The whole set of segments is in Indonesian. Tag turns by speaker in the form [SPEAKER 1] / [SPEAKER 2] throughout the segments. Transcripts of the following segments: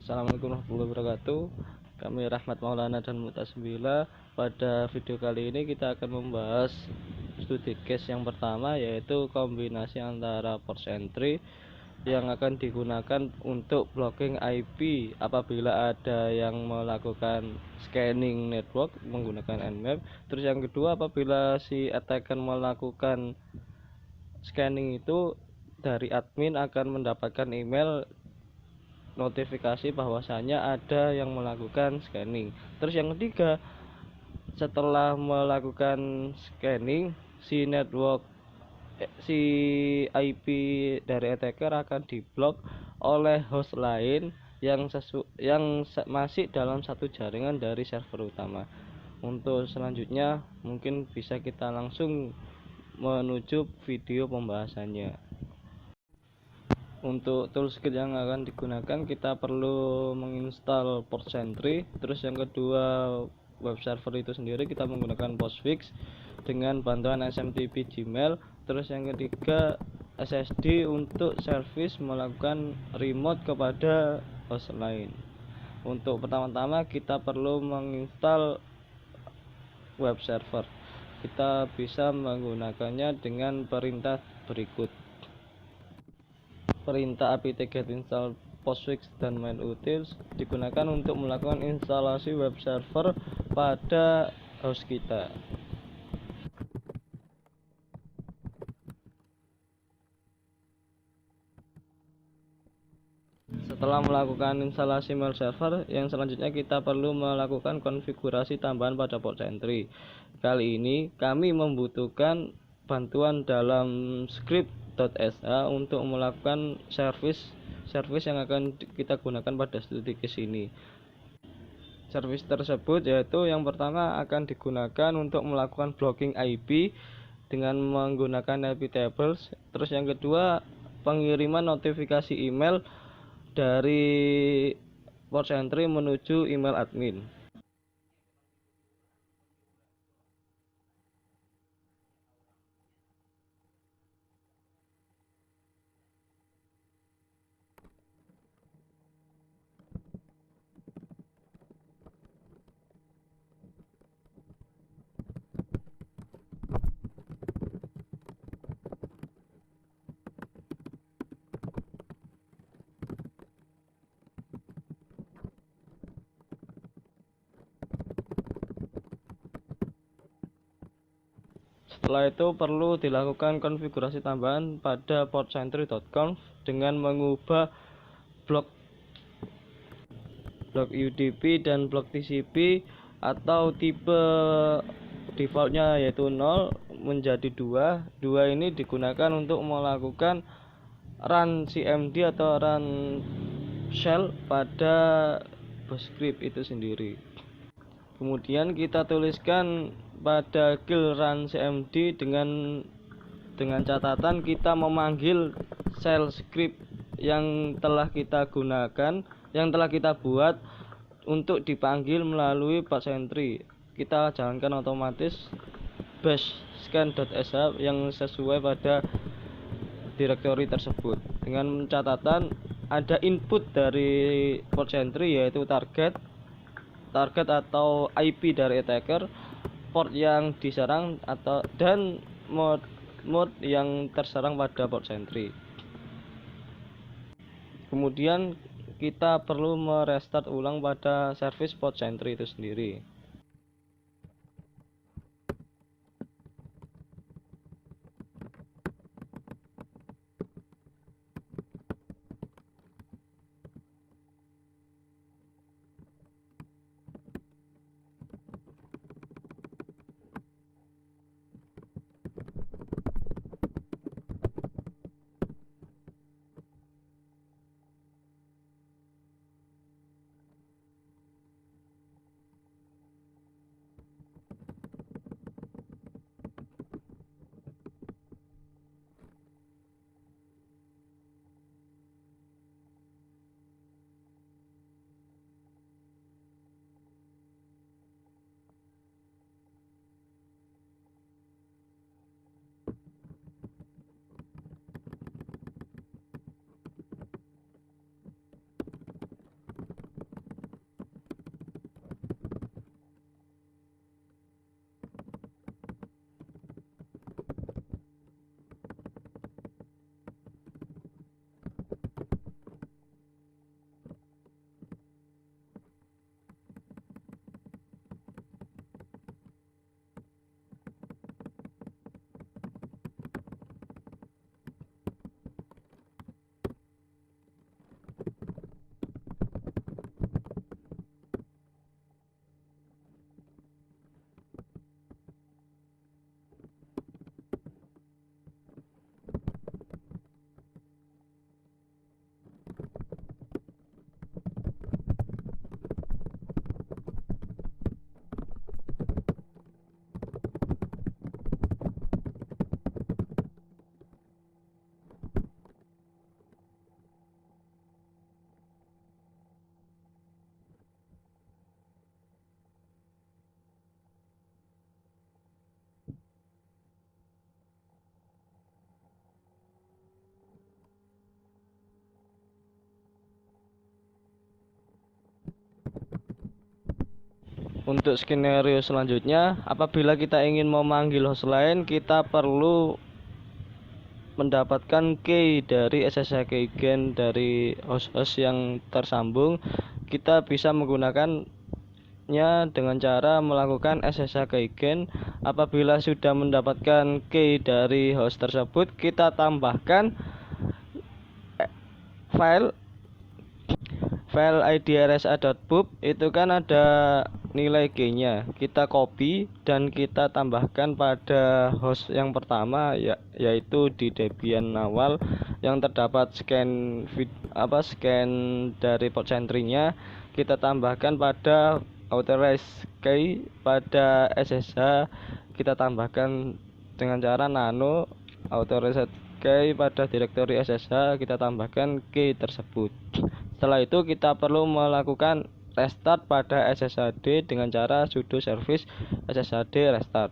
[SPEAKER 1] Assalamualaikum warahmatullahi wabarakatuh. Kami Rahmat Maulana dan Mutasbila. Pada video kali ini kita akan membahas studi case yang pertama, yaitu kombinasi antara port entry yang akan digunakan untuk blocking IP apabila ada yang melakukan scanning network menggunakan Nmap. Terus yang kedua, apabila si attacker melakukan scanning itu, dari admin akan mendapatkan email notifikasi bahwasanya ada yang melakukan scanning. Terus yang ketiga, setelah melakukan scanning, si IP dari attacker akan diblok oleh host lain yang masih dalam satu jaringan dari server utama. Untuk selanjutnya mungkin bisa kita langsung menuju video pembahasannya. Untuk toolkit yang akan digunakan, kita perlu menginstal port entry. Terus yang kedua, web server itu sendiri kita menggunakan postfix dengan bantuan SMTP Gmail. Terus yang ketiga, SSD untuk service melakukan remote kepada host lain. Untuk pertama-tama kita perlu menginstal web server. Kita bisa menggunakannya dengan perintah berikut. Perintah apt-get install postfix dan main utils digunakan untuk melakukan instalasi web server pada host kita. Setelah melakukan instalasi mail server, yang selanjutnya kita perlu melakukan konfigurasi tambahan pada port entry. Kali ini kami membutuhkan bantuan dalam script.sh untuk melakukan service yang akan kita gunakan pada studi case ini. Service tersebut yaitu yang pertama akan digunakan untuk melakukan blocking IP dengan menggunakan IP tables. Terus yang kedua, pengiriman notifikasi email dari port entry menuju email admin. Setelah itu perlu dilakukan konfigurasi tambahan pada portentry.conf dengan mengubah blok UDP dan blok TCP atau tipe defaultnya yaitu 0 menjadi 2. 2 ini digunakan untuk melakukan run CMD atau run shell pada script itu sendiri. Kemudian kita tuliskan pada kill run cmd dengan catatan kita memanggil shell script yang telah kita gunakan, yang telah kita buat untuk dipanggil melalui port entry. Kita jalankan otomatis bash scan.sh yang sesuai pada directory tersebut, dengan catatan ada input dari port entry yaitu target atau IP dari attacker, port yang diserang dan mode yang terserang pada port entry. Kemudian kita perlu merestart ulang pada service port entry itu sendiri. Untuk skenario selanjutnya, apabila kita ingin memanggil host lain, kita perlu mendapatkan key dari SSH keygen dari host-host yang tersambung. Kita bisa menggunakannya dengan cara melakukan SSH keygen. Apabila sudah mendapatkan key dari host tersebut, kita tambahkan file idrsa.pub. Itu kan ada nilai key-nya, kita copy dan kita tambahkan pada host yang pertama, yaitu di Debian awal yang terdapat scan dari port entry-nya. Kita tambahkan pada authorized key pada SSH, kita tambahkan dengan cara nano authorized key pada direktori SSH, kita tambahkan key tersebut. Setelah itu kita perlu melakukan restart pada SSHD dengan cara sudo service sshd restart.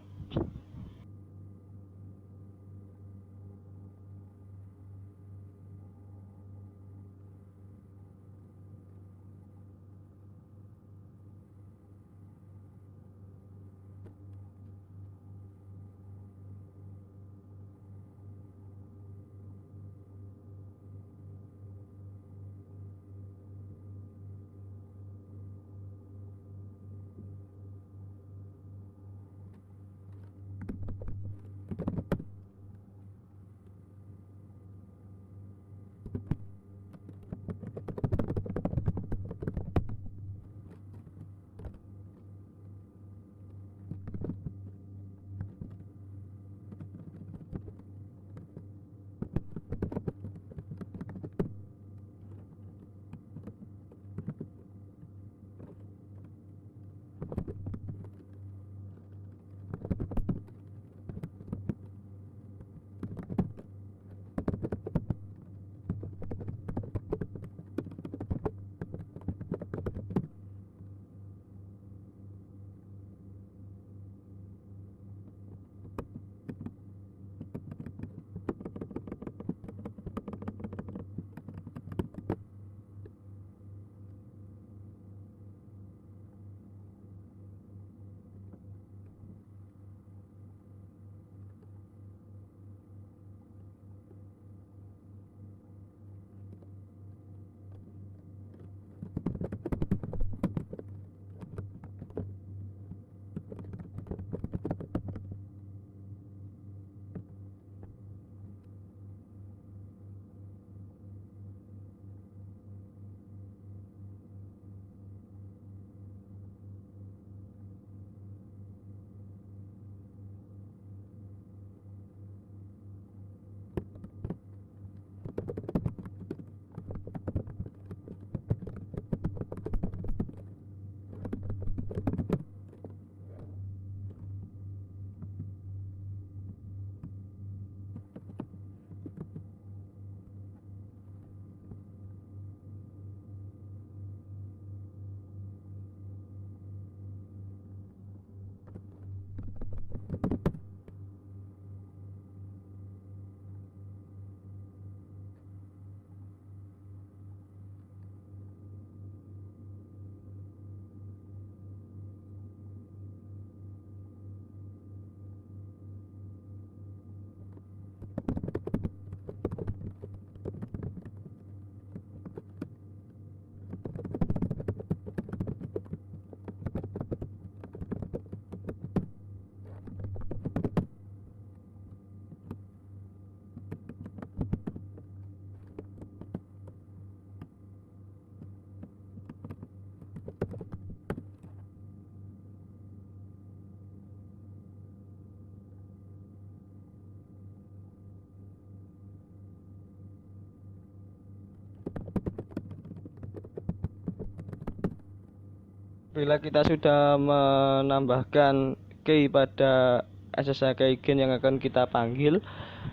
[SPEAKER 1] Bila kita sudah menambahkan key pada SSH keygen yang akan kita panggil,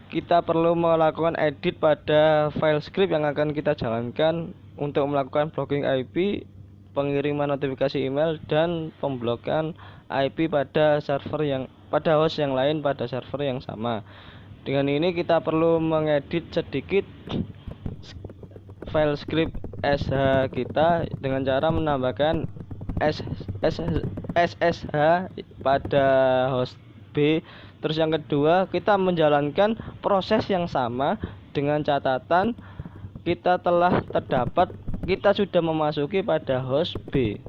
[SPEAKER 1] kita perlu melakukan edit pada file script yang akan kita jalankan untuk melakukan blocking IP, pengiriman notifikasi email, dan pemblokan IP pada host yang lain pada server yang sama. Dengan ini kita perlu mengedit sedikit file script SH kita dengan cara menambahkan SSH pada host B. Terus yang kedua, kita menjalankan proses yang sama dengan catatan kita sudah memasuki pada host B.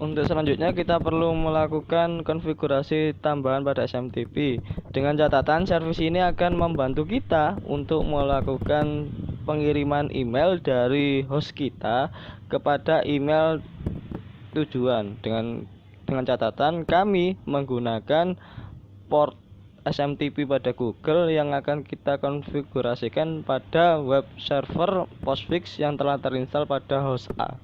[SPEAKER 1] Untuk selanjutnya kita perlu melakukan konfigurasi tambahan pada SMTP. Dengan catatan, servis ini akan membantu kita untuk melakukan pengiriman email dari host kita kepada email tujuan. Dengan catatan, kami menggunakan port SMTP pada Google yang akan kita konfigurasikan pada web server Postfix yang telah terinstall pada host A.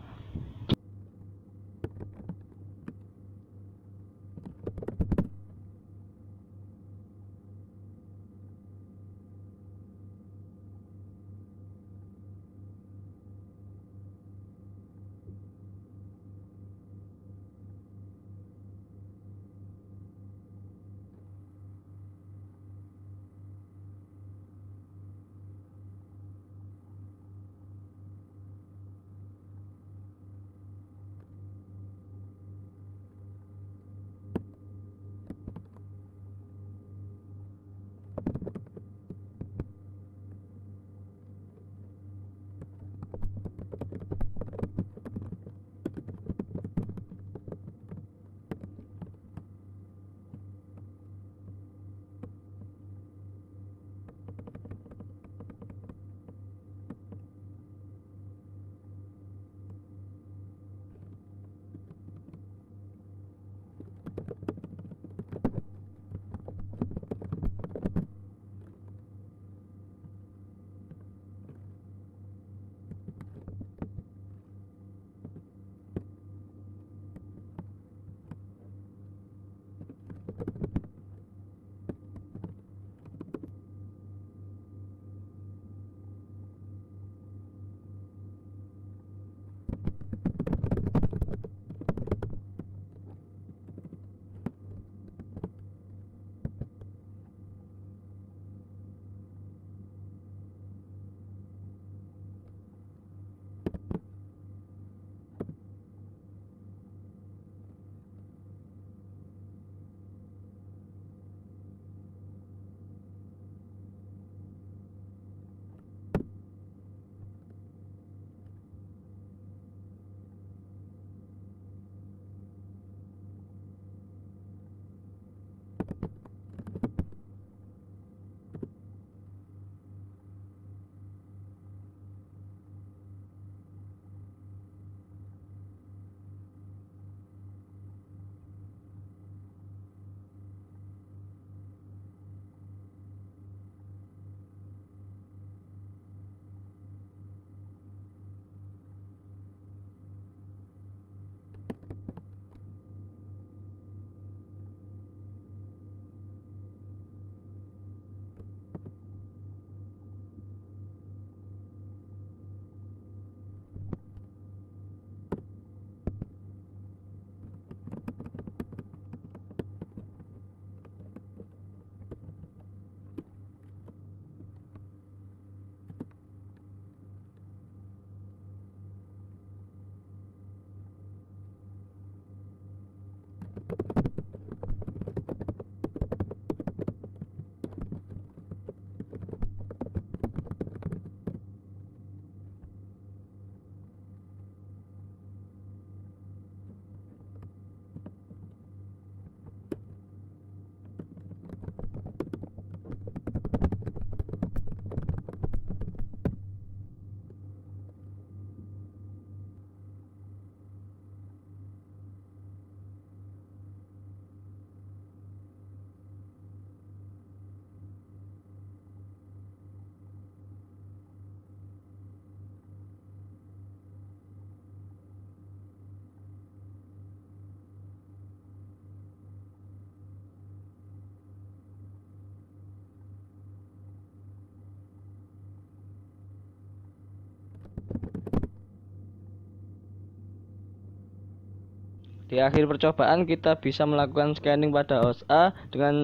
[SPEAKER 1] Di akhir percobaan kita bisa melakukan scanning pada host A dengan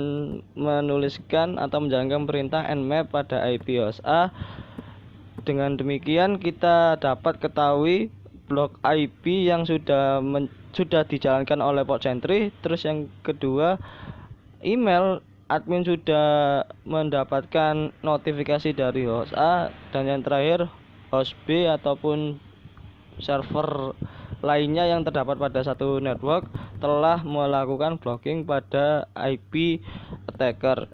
[SPEAKER 1] menuliskan atau menjalankan perintah nmap pada IP host A. Dengan demikian kita dapat ketahui blok IP yang sudah dijalankan oleh Pocentry. Terus yang kedua, email admin sudah mendapatkan notifikasi dari host A, dan yang terakhir host B ataupun server lainnya yang terdapat pada satu network telah melakukan blocking pada IP attacker.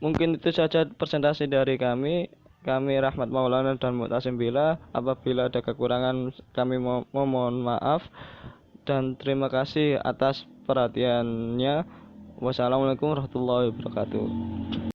[SPEAKER 1] Mungkin itu saja presentasi dari kami. Kami Rahmat Maulana dan Mu'tasim Bila. Apabila ada kekurangan kami mohon maaf, dan terima kasih atas perhatiannya. Wassalamualaikum warahmatullahi wabarakatuh.